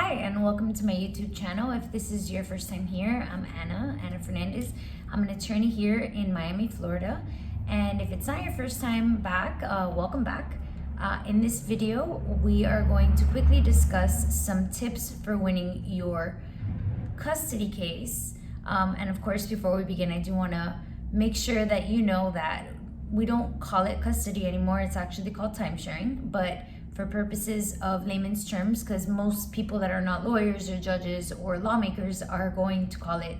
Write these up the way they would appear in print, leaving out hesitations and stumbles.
Hi, and welcome to my YouTube channel. If this is your first time here, I'm Anna Fernandez. I'm an attorney here in Miami, Florida. And if it's not your first time back, welcome back. In this video, we are going to quickly discuss some tips for winning your custody case. And of course, before we begin, I do want to make sure that you know that we don't call it custody anymore. It's actually called timesharing, but for purposes of layman's terms, because most people that are not lawyers or judges or lawmakers are going to call it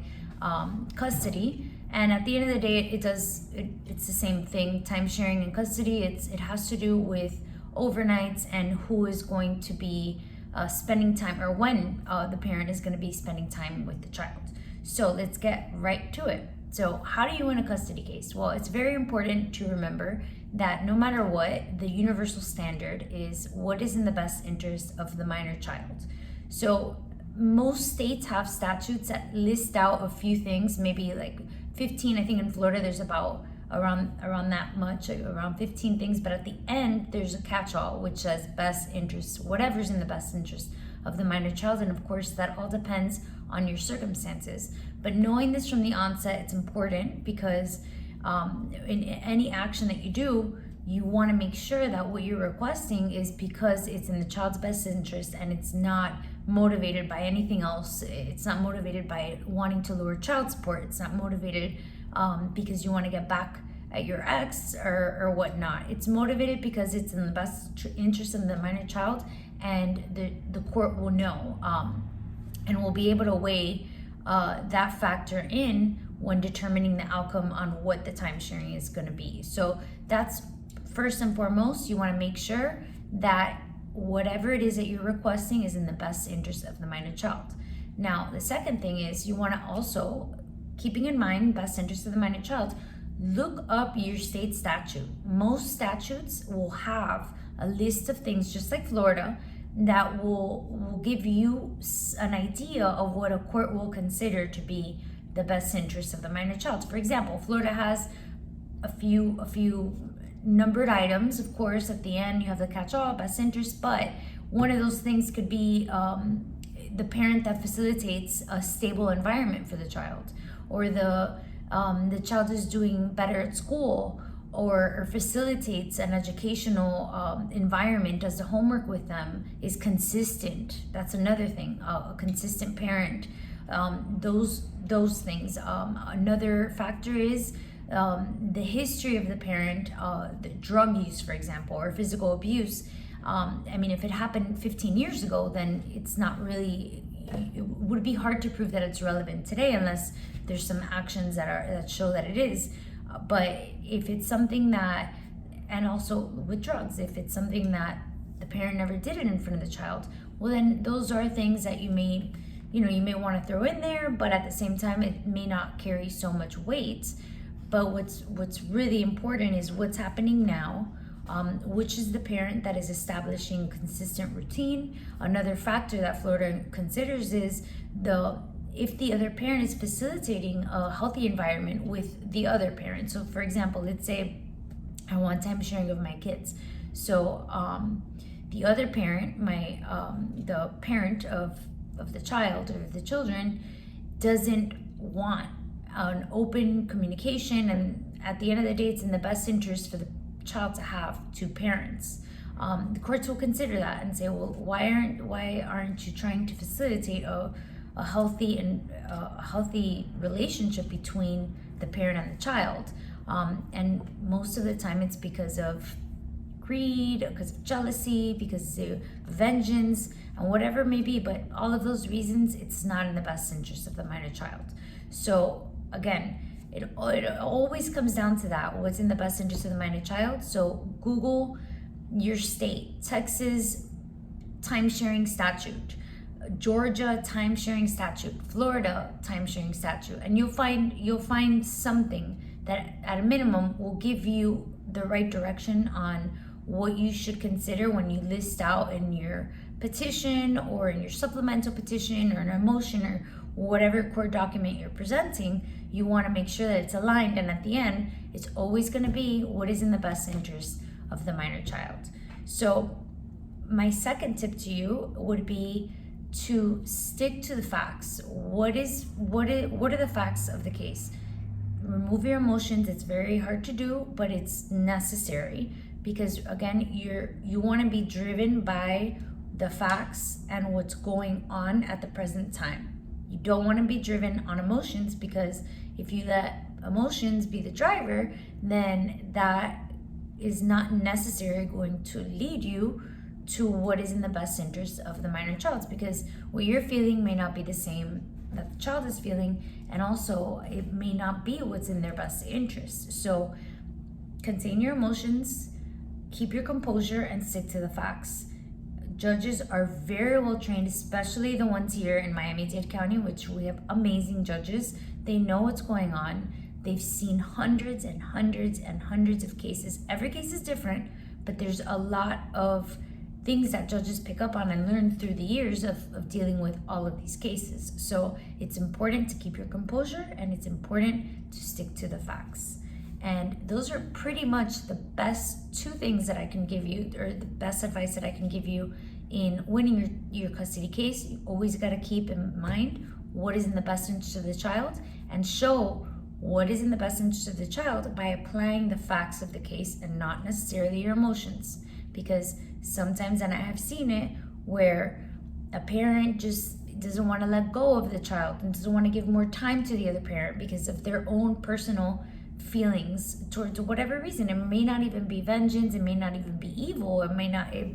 custody. And at the end of the day, it's the same thing. Timesharing and custody, it has to do with overnights and who is going to be spending time, or when the parent is going to be spending time with the child. So let's get right to it. So how do you win a custody case? Well, it's very important to remember that no matter what, the universal standard is what is in the best interest of the minor child. So most states have statutes that list out a few things, maybe like 15. I think in Florida there's about around that much, like around 15 things, but at the end there's a catch-all which says best interest, whatever's in the best interest of the minor child. And of course that all depends on your circumstances. But knowing this from the onset, it's important because in any action that you do, you want to make sure that what you're requesting is because it's in the child's best interest and it's not motivated by anything else. It's not motivated by wanting to lower child support. It's not motivated because you want to get back at your ex or whatnot. It's motivated because it's in the best interest of the minor child, and the court will know and will be able to weigh that factor in when determining the outcome on what the timesharing is going to be. So that's first and foremost. You want to make sure that whatever it is that you're requesting is in the best interest of the minor child. Now, the second thing is you want to also, keeping in mind best interest of the minor child, look up your state statute. Most statutes will have a list of things, just like Florida, that will give you an idea of what a court will consider to be the best interest of the minor child. For example, Florida has a few numbered items. Of course, at the end you have the catch-all, best interest, but one of those things could be the parent that facilitates a stable environment for the child, or the child is doing better at school, or facilitates an educational environment, does the homework with them, is consistent. That's another thing, a consistent parent. Those things. Another factor is the history of the parent, the drug use, for example, or physical abuse. If it happened 15 years ago, then it's not really, it would be hard to prove that it's relevant today unless there's some actions that show that it is. But if it's something that, and also with drugs, if it's something that the parent never did it in front of the child, well then those are things that you may want to throw in there, but at the same time it may not carry so much weight. But what's really important is what's happening now, which is the parent that is establishing consistent routine. Another factor that Florida considers is if the other parent is facilitating a healthy environment with the other parent. So for example, let's say I want time sharing of my kids. So the other parent, the parent of the child or the children, doesn't want an open communication, and at the end of the day, it's in the best interest for the child to have two parents. The courts will consider that and say, well, why aren't you trying to facilitate a healthy relationship between the parent and the child? And most of the time it's because of greed, because of jealousy, because of vengeance, and whatever it may be. But all of those reasons, it's not in the best interest of the minor child. So again, it always comes down to that, what's in the best interest of the minor child. So Google your state: Texas timesharing statute, Georgia timesharing statute, Florida timesharing statute, and you'll find something that at a minimum will give you the right direction on what you should consider when you list out in your petition or in your supplemental petition or in a motion or whatever court document you're presenting. You want to make sure that it's aligned, and at the end it's always going to be what is in the best interest of the minor child. So my second tip to you would be to stick to the facts. What are the facts of the case? Remove your emotions. It's very hard to do, but it's necessary, because again, you want to be driven by the facts and what's going on at the present time. You don't want to be driven on emotions, because if you let emotions be the driver, then that is not necessarily going to lead you to what is in the best interest of the minor child, because what you're feeling may not be the same that the child is feeling, and also it may not be what's in their best interest. So contain your emotions, keep your composure, and stick to the facts. Judges are very well trained, especially the ones here in Miami-Dade County, which we have amazing judges. They know what's going on. They've seen hundreds and hundreds and hundreds of cases. Every case is different, but there's a lot of things that judges pick up on and learn through the years of dealing with all of these cases. So it's important to keep your composure, and it's important to stick to the facts. And those are pretty much the best two things that I can give you, or the best advice that I can give you in winning your custody case. You always got to keep in mind what is in the best interest of the child, and show what is in the best interest of the child by applying the facts of the case and not necessarily your emotions. Because sometimes, and I have seen it, where a parent just doesn't want to let go of the child and doesn't want to give more time to the other parent because of their own personal feelings towards whatever reason. It may not even be vengeance, it may not even be evil, it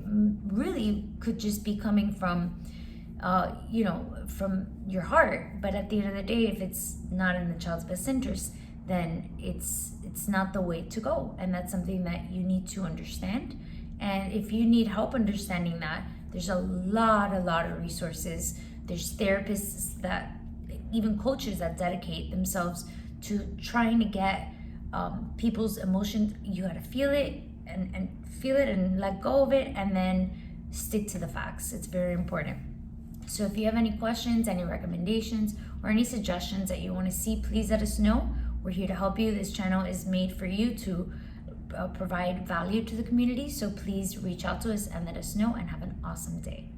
really could just be coming from from your heart. But at the end of the day, if it's not in the child's best interest, then it's not the way to go. And that's something that you need to understand. And if you need help understanding that, there's a lot of resources. There's therapists, that even coaches that dedicate themselves to trying to get people's emotions. You got to feel it and feel it and let go of it, and then stick to the facts. It's very important. So if you have any questions, any recommendations, or any suggestions that you want to see, please let us know. We're here to help you. This channel is made for you to provide value to the community. So please reach out to us and let us know, and have an awesome day.